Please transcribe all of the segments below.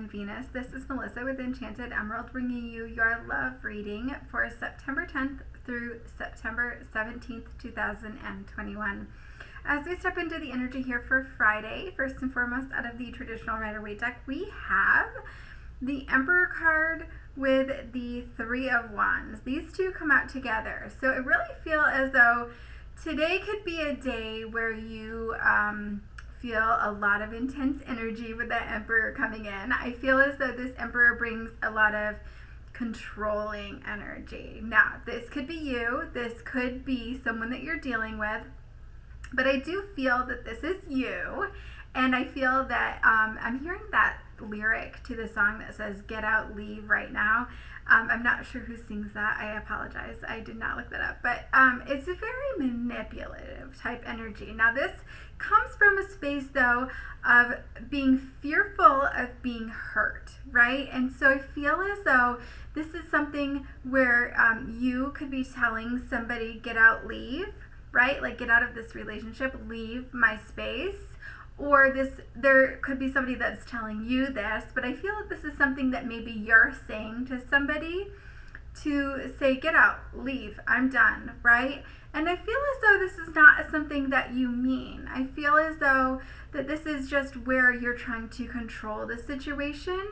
and Venus. This is Melissa with Enchanted Emerald bringing you your love reading for September 10th through September 17th, 2021. As we step into the energy here for Friday, first and foremost out of the traditional Rider-Waite deck, we have the Emperor card with the Three of Wands. These two come out together. So I really feel as though today could be a day where you feel a lot of intense energy with that Emperor coming in. I feel as though this Emperor brings a lot of controlling energy. Now, this could be you. This could be someone that you're dealing with. But I do feel that this is you. And I feel that I'm hearing that lyric to the song that says, "Get out, leave right now." I'm not sure who sings that. I apologize. I did not look that up. But it's a very manipulative type energy. Now, this comes from a space, though, of being fearful of being hurt, right? And so I feel as though this is something where you could be telling somebody, get out, leave, right? Like, get out of this relationship, leave my space. Or there could be somebody that's telling you this, but I feel like this is something that maybe you're saying to somebody to say, get out, leave, I'm done, right? And I feel as though this is not something that you mean. I feel as though that this is just where you're trying to control the situation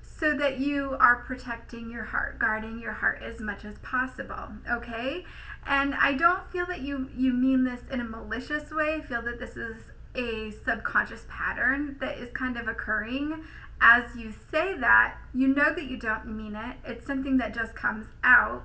so that you are protecting your heart, guarding your heart as much as possible, okay? And I don't feel that you mean this in a malicious way. I feel that this is a subconscious pattern that is kind of occurring as you say that. You know that you don't mean it. It's something that just comes out.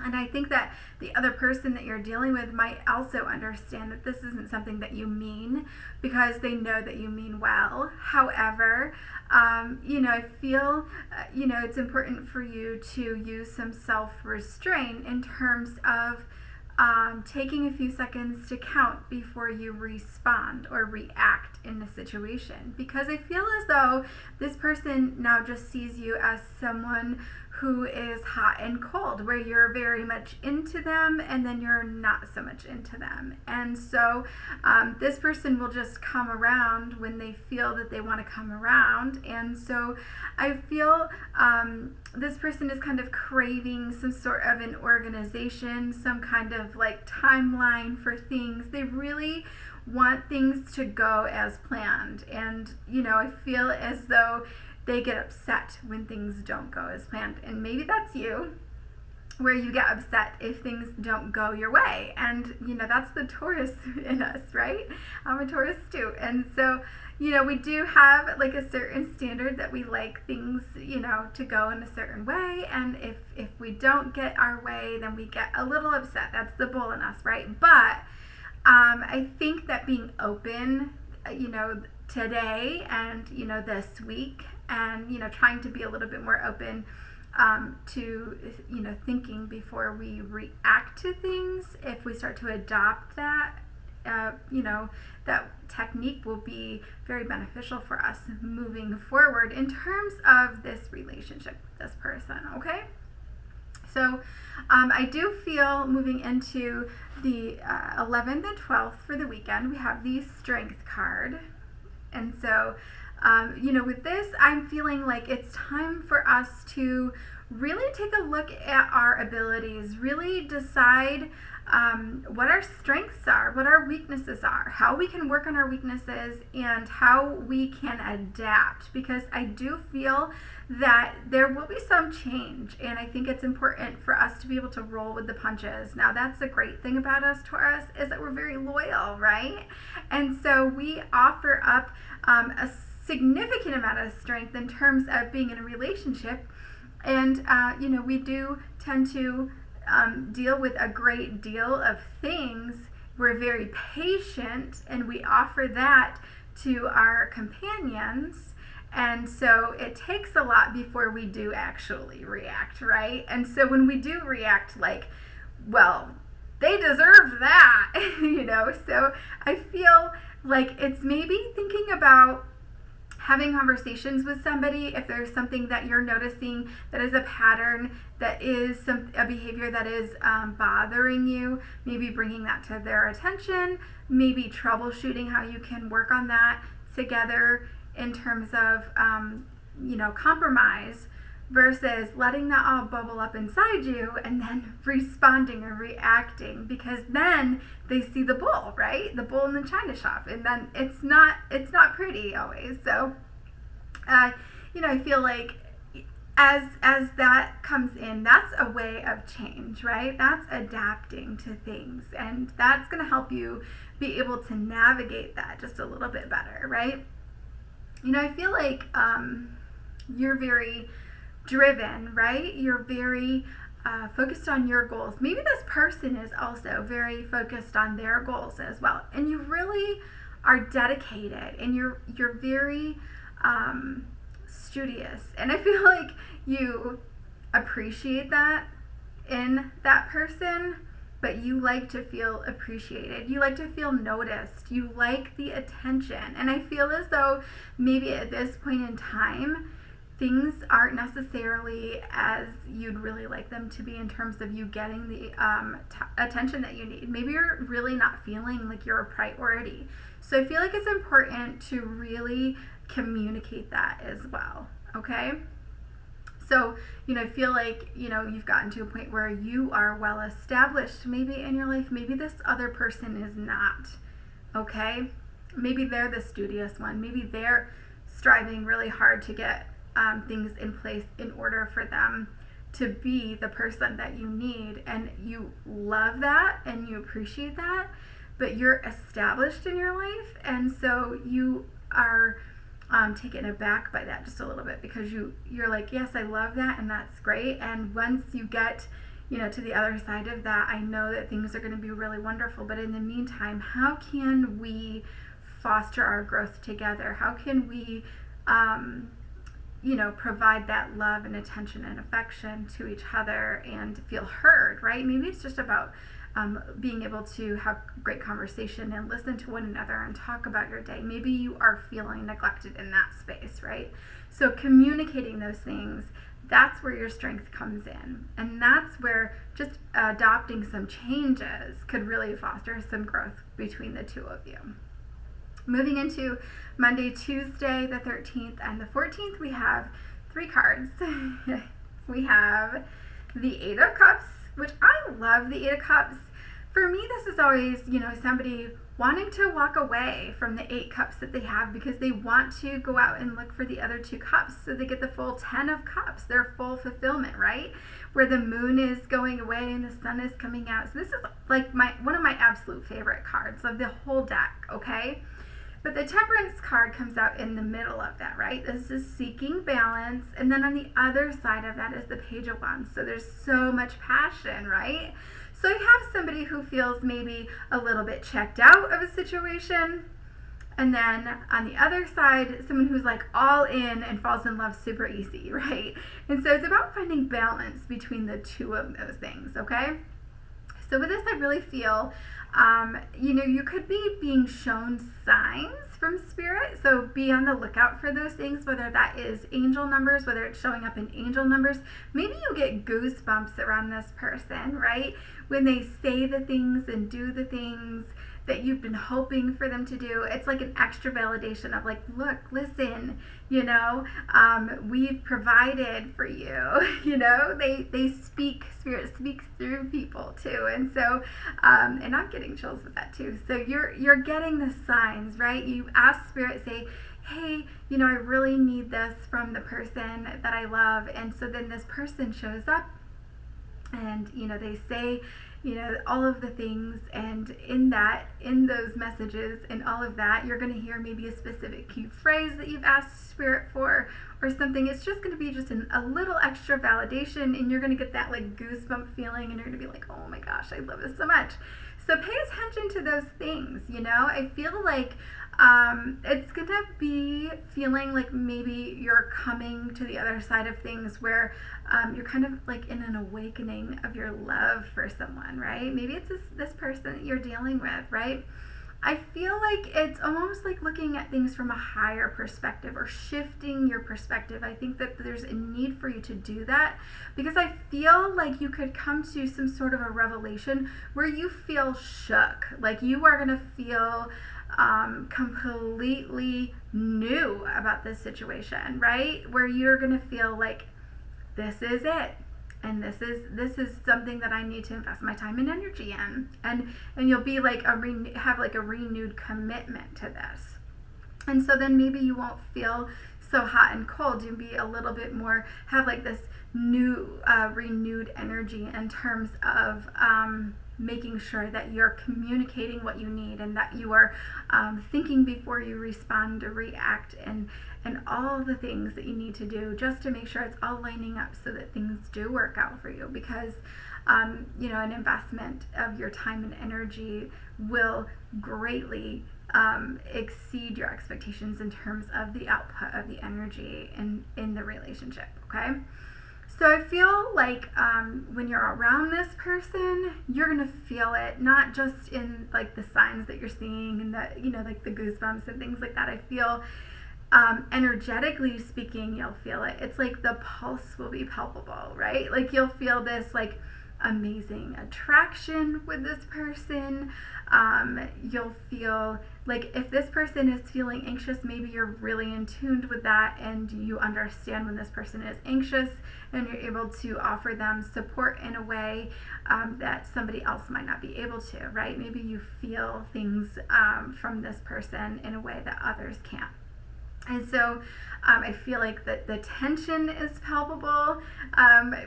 And I think that the other person that you're dealing with might also understand that this isn't something that you mean because they know that you mean well. However, I feel, it's important for you to use some self-restraint in terms of taking a few seconds to count before you respond or react in a situation, because I feel as though this person now just sees you as someone who is hot and cold, where you're very much into them and then you're not so much into them. And so this person will just come around when they feel that they want to come around. And so I feel this person is kind of craving some sort of an organization, some kind of like timeline for things. They really want things to go as planned. And, I feel as though they get upset when things don't go as planned. And maybe that's you, where you get upset if things don't go your way. And, that's the Taurus in us, right? I'm a Taurus too. And so, we do have like a certain standard that we like things, to go in a certain way. And if we don't get our way, then we get a little upset. That's the bull in us, right? But I think that being open, today and, this week, and, trying to be a little bit more open to, thinking before we react to things. If we start to adopt that, that technique will be very beneficial for us moving forward in terms of this relationship with this person, okay? So I do feel moving into the 11th and 12th for the weekend, we have the Strength card. And so, with this, I'm feeling like it's time for us to really take a look at our abilities, really decide what our strengths are, what our weaknesses are, how we can work on our weaknesses, and how we can adapt. Because I do feel that there will be some change, and I think it's important for us to be able to roll with the punches. Now, that's the great thing about us, Taurus, is that we're very loyal, right? And so we offer up a significant amount of strength in terms of being in a relationship. And, we do tend to deal with a great deal of things. We're very patient, and we offer that to our companions. And so it takes a lot before we do actually react, right? And so when we do react, like, well, they deserve that, So I feel like it's maybe thinking about having conversations with somebody if there's something that you're noticing that is a pattern, that is a behavior that is bothering you, maybe bringing that to their attention, maybe troubleshooting how you can work on that together in terms of compromise versus letting that all bubble up inside you and then responding or reacting, because then they see the bull, right? The bull in the china shop, and then it's not pretty always. So I feel like as that comes in, that's a way of change, right? That's adapting to things, and that's going to help you be able to navigate that just a little bit better, right? I feel like you're very driven, right? You're very focused on your goals. Maybe this person is also very focused on their goals as well, and you really are dedicated, and you're very studious, and I feel like you appreciate that in that person, but you like to feel appreciated. You like to feel noticed. You like the attention, and I feel as though maybe at this point in time things aren't necessarily as you'd really like them to be in terms of you getting the attention that you need. Maybe you're really not feeling like you're a priority. So I feel like it's important to really communicate that as well, okay? So, I feel like, you've gotten to a point where you are well established maybe in your life. Maybe this other person is not, okay? Maybe they're the studious one. Maybe they're striving really hard to get things in place in order for them to be the person that you need, and you love that and you appreciate that, but you're established in your life, and so you are taken aback by that just a little bit, because you're like, yes, I love that, and that's great, and once you get to the other side of that, I know that things are going to be really wonderful, but in the meantime, how can we foster our growth together? How can we provide that love and attention and affection to each other and feel heard, right? Maybe it's just about being able to have great conversation and listen to one another and talk about your day. Maybe you are feeling neglected in that space, right? So communicating those things, that's where your strength comes in. And that's where just adopting some changes could really foster some growth between the two of you. Moving into Monday, Tuesday, the 13th, and the 14th, we have 3 cards. We have the 8 of Cups, which I love the 8 of Cups. For me, this is always, somebody wanting to walk away from the 8 cups that they have because they want to go out and look for the other 2 cups so they get the full 10 of cups, their full fulfillment, right? Where the moon is going away and the sun is coming out. So this is like one of my absolute favorite cards of the whole deck, okay? But the Temperance card comes out in the middle of that, right? This is seeking balance. And then on the other side of that is the Page of Wands. So there's so much passion, right? So you have somebody who feels maybe a little bit checked out of a situation. And then on the other side, someone who's like all in and falls in love super easy, right? And so it's about finding balance between the two of those things, okay? So with this, I really feel you could be being shown signs from Spirit, so be on the lookout for those things, whether that is angel numbers, whether it's showing up in angel numbers. Maybe you get goosebumps around this person, right? When they say the things and do the things that you've been hoping for them to do. It's like an extra validation of like, look, listen, we've provided for you. They speak, Spirit speaks through people too. And so, and I'm getting chills with that too. So you're getting the signs, right? You ask Spirit, say, hey, I really need this from the person that I love. And so then this person shows up and, they say, all of the things, and in those messages and all of that, you're going to hear maybe a specific key phrase that you've asked Spirit for or something. It's just going to be just a little extra validation, and you're going to get that like goosebump feeling, and you're going to be like, oh my gosh, I love this so much. So pay attention to those things, I feel like it's going to be feeling like maybe you're coming to the other side of things where you're kind of like in an awakening of your love for someone, right? Maybe it's this person that you're dealing with, right? I feel like it's almost like looking at things from a higher perspective or shifting your perspective. I think that there's a need for you to do that because I feel like you could come to some sort of a revelation where you feel shook, like you are going to feel completely new about this situation, right? Where you're going to feel like this is it, and this is something that I need to invest my time and energy in, and you'll be like have like a renewed commitment to this. And so then maybe you won't feel so hot and cold. You'll be a little bit more, have like this new renewed energy in terms of making sure that you're communicating what you need, and that you are thinking before you respond or react, and all the things that you need to do just to make sure it's all lining up so that things do work out for you. Because you know, an investment of your time and energy will greatly exceed your expectations in terms of the output of the energy in the relationship. Okay, so I feel like when you're around this person, you're gonna feel it, not just in like the signs that you're seeing and the, you know, like the goosebumps and things like that. I feel energetically speaking, you'll feel it. It's like the pulse will be palpable, right? Like you'll feel this like amazing attraction with this person. You'll feel like if this person is feeling anxious, maybe you're really in tune with that, and you understand when this person is anxious, and you're able to offer them support in a way that somebody else might not be able to, right? Maybe you feel things from this person in a way that others can't. And so I feel like that the tension is palpable,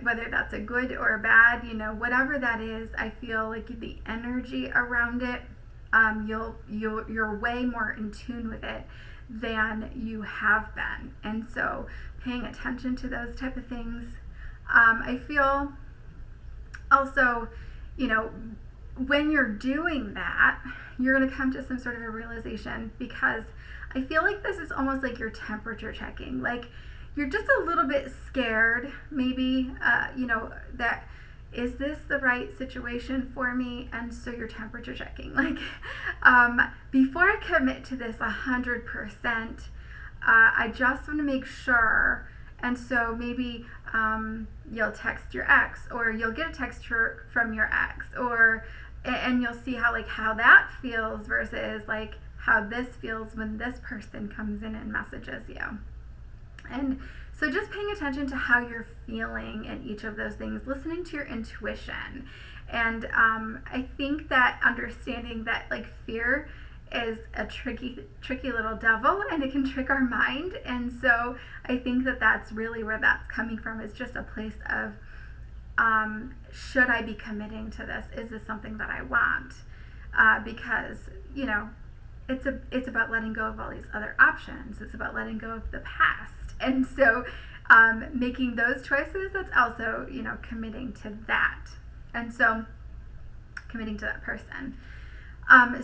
whether that's a good or a bad, you know, whatever that is. I feel like the energy around it, you're way more in tune with it than you have been. And so paying attention to those type of things. I feel also, you know, when you're doing that, you're going to come to some sort of a realization, because I feel like this is almost like you're temperature checking. Like you're just a little bit scared, maybe, you know, that is this the right situation for me? And so you're temperature checking. Like before I commit to this 100%, I just want to make sure. And so maybe you'll text your ex, or you'll get a text from your ex, and you'll see how that feels versus like how this feels when this person comes in and messages you. And so just paying attention to how you're feeling in each of those things, listening to your intuition. And I think that understanding that like fear is a tricky little devil, and it can trick our mind. And so I think that that's really where that's coming from, is just a place of should I be committing to this? Is this something that I want? Because, you know, it's about letting go of all these other options. It's about letting go of the past. And so making those choices, that's also, you know, committing to that. And so committing to that person.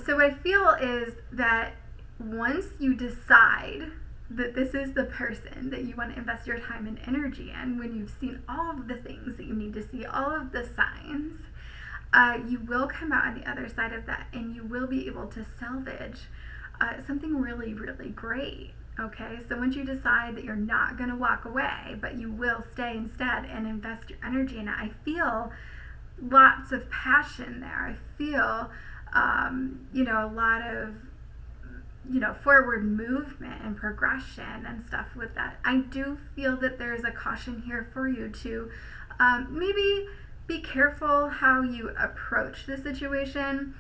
So what I feel is that once you decide that this is the person that you want to invest your time and energy in, when you've seen all of the things that you need to see, all of the signs, you will come out on the other side of that, and you will be able to salvage something really, really great. Okay, so once you decide that you're not going to walk away, but you will stay instead and invest your energy in it, I feel lots of passion there. I feel, you know, a lot of, you know, forward movement and progression and stuff with that. I do feel that there's a caution here for you to maybe be careful how you approach the situation,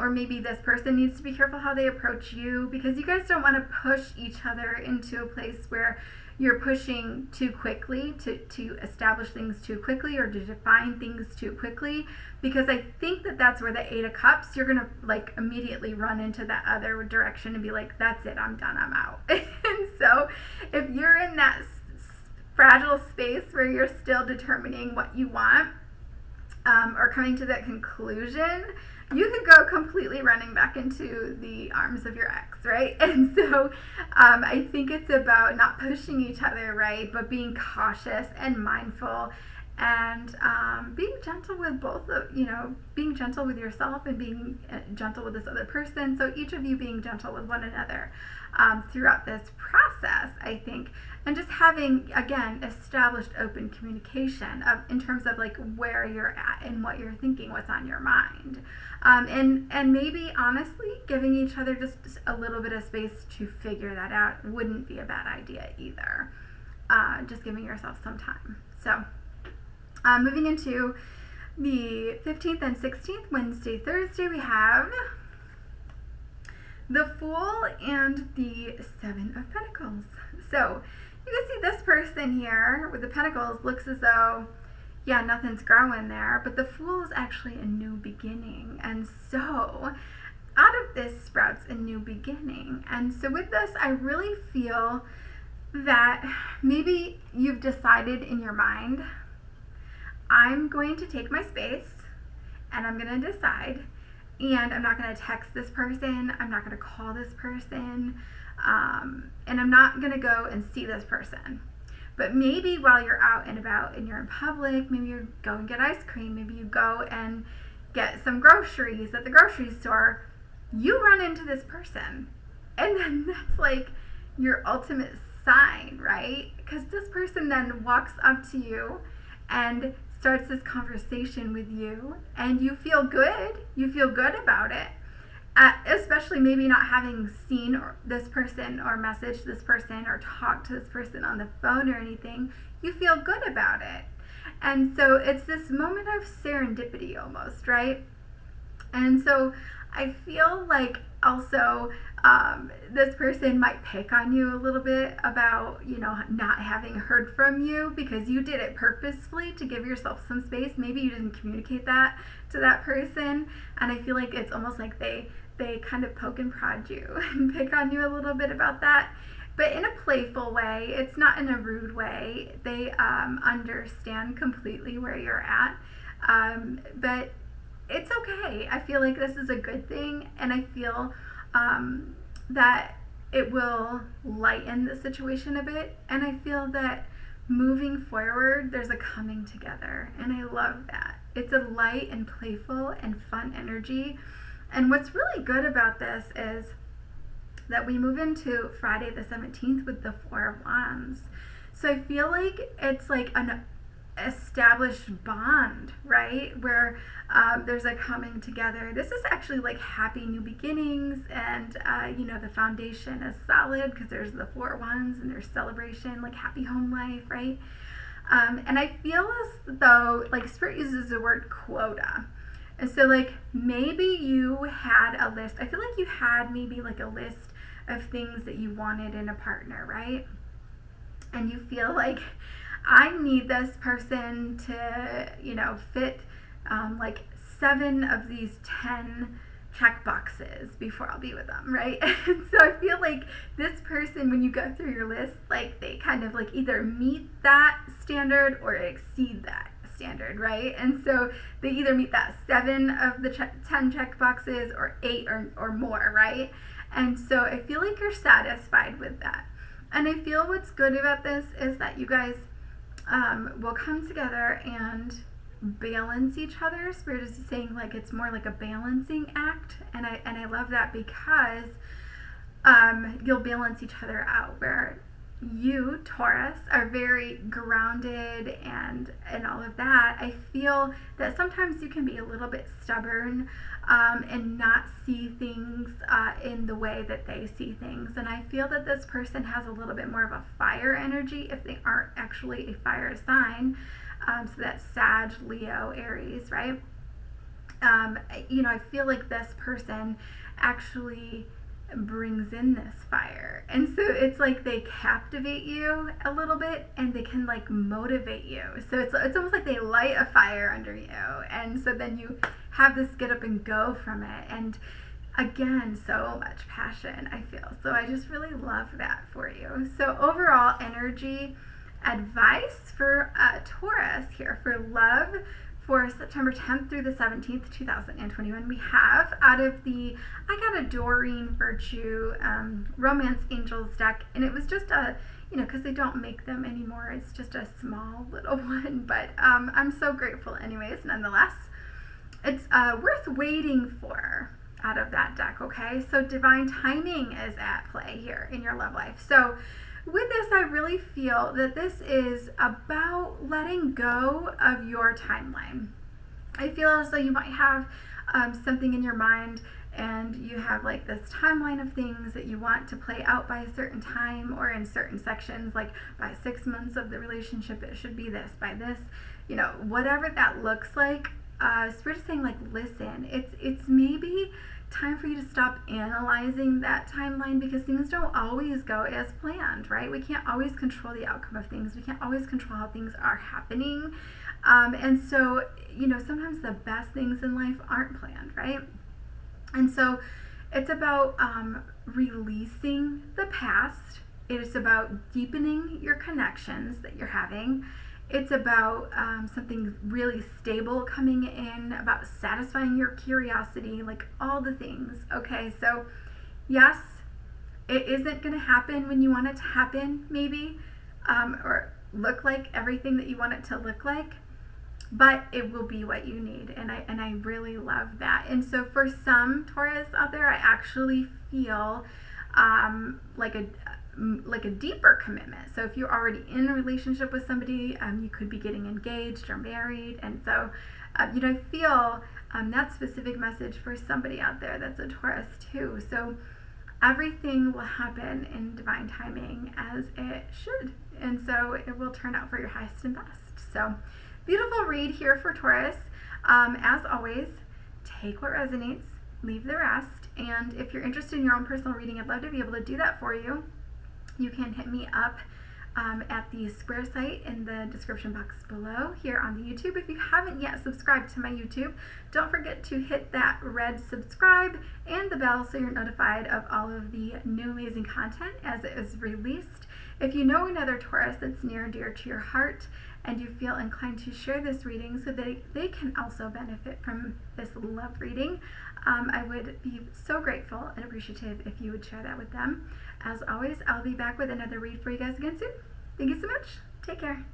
or maybe this person needs to be careful how they approach you, because you guys don't want to push each other into a place where you're pushing too quickly to establish things too quickly, or to define things too quickly, because I think that that's where the 8 of Cups, you're going to like immediately run into that other direction and be like, that's it, I'm done, I'm out. And so if you're in that fragile space where you're still determining what you want, or coming to that conclusion, you could go completely running back into the arms of your ex, right? And so I think it's about not pushing each other, right, but being cautious and mindful, and being gentle with both of, being gentle with yourself and being gentle with this other person. So each of you being gentle with one another throughout this process, I think, and just having, again, established open communication in terms of like where you're at and what you're thinking, what's on your mind. And maybe honestly giving each other just a little bit of space to figure that out wouldn't be a bad idea either. Just giving yourself some time. So moving into the 15th and 16th, Wednesday, Thursday, we have the Fool and the Seven of Pentacles. So you can see this person here with the Pentacles looks as though, yeah, nothing's growing there, but the Fool is actually a new beginning. And so out of this sprouts a new beginning. And so with this, I really feel that maybe you've decided in your mind, I'm going to take my space and I'm going to decide, and I'm not going to text this person, I'm not going to call this person, and I'm not going to go and see this person. But maybe while you're out and about and you're in public, maybe you go and get ice cream, maybe you go and get some groceries at the grocery store, you run into this person. And then that's like your ultimate sign, right? Because this person then walks up to you and starts this conversation with you, and you feel good. You feel good about it. Especially maybe not having seen this person or messaged this person or talked to this person on the phone or anything, you feel good about it. And so it's this moment of serendipity almost, right? And so I feel like also this person might pick on you a little bit about, not having heard from you because you did it purposefully to give yourself some space. Maybe you didn't communicate that to that person, and I feel like it's almost like they kind of poke and prod you and pick on you a little bit about that, but in a playful way. It's not in a rude way. They understand completely where you're at, but it's okay. I feel like this is a good thing, and I feel that it will lighten the situation a bit, and I feel that moving forward, there's a coming together, and I love that. It's a light and playful and fun energy. And what's really good about this is that we move into Friday the 17th with the Four of Wands. So I feel like it's like an established bond, right? Where there's a coming together. This is actually like happy new beginnings, and the foundation is solid because there's the Four of Wands and there's celebration, like happy home life, right? And I feel as though like Spirit uses the word quota. And so like maybe you had a list. I feel like you had maybe like a list of things that you wanted in a partner, right? And you feel like I need this person to, fit like 7 of these 10 check boxes before I'll be with them, right? And so I feel like this person, when you go through your list, like they kind of like either meet that standard or exceed that standard, right? And so they either meet that 7 of the 10 check boxes or 8 or more, right? And so I feel like you're satisfied with that. And I feel what's good about this is that you guys will come together and balance each other. Spirit is saying like it's more like a balancing act, and I love that because you'll balance each other out, where you, Taurus, are very grounded and all of that. I feel that sometimes you can be a little bit stubborn and not see things in the way that they see things. And I feel that this person has a little bit more of a fire energy if they aren't actually a fire sign. So that's Sag, Leo, Aries, right? I feel like this person actually brings in this fire, and so it's like they captivate you a little bit and they can like motivate you. So it's almost like they light a fire under you, and so then you have this get up and go from it, and again, so much passion, I feel. So I just really love that for you. So overall energy advice for Taurus here for love for September 10th through the 17th, 2021, we have out of I got a Doreen Virtue Romance Angels deck, and it was just a because they don't make them anymore. It's just a small little one, but I'm so grateful anyways, nonetheless. It's worth waiting for out of that deck, okay? So divine timing is at play here in your love life. So with this, I really feel that this is about letting go of your timeline. I feel as though you might have something in your mind and you have like this timeline of things that you want to play out by a certain time or in certain sections, like by 6 months of the relationship it should be this, by this, whatever that looks like. Spirit is saying, like, listen, it's maybe time for you to stop analyzing that timeline, because things don't always go as planned, right? We can't always control the outcome of things. We can't always control how things are happening. And so, sometimes the best things in life aren't planned, right? And so it's about releasing the past. It is about deepening your connections that you're having. It's about something really stable coming in, about satisfying your curiosity, like all the things, okay? So yes, it isn't going to happen when you want it to happen, maybe, or look like everything that you want it to look like, but it will be what you need, and I really love that. And so for some Taurus out there, I actually feel like a deeper commitment. So if you're already in a relationship with somebody, you could be getting engaged or married, and so I feel that specific message for somebody out there that's a Taurus too. So everything will happen in divine timing as it should, and so it will turn out for your highest and best. So beautiful read here for Taurus. As always, take what resonates, leave the rest, and if you're interested in your own personal reading, I'd love to be able to do that for you. You can hit me up at the square site in the description box below here on the YouTube. If you haven't yet subscribed to my YouTube, don't forget to hit that red subscribe and the bell so you're notified of all of the new amazing content as it is released. If you know another Taurus that's near and dear to your heart and you feel inclined to share this reading so that they can also benefit from this love reading, I would be so grateful and appreciative if you would share that with them. As always, I'll be back with another read for you guys again soon. Thank you so much. Take care.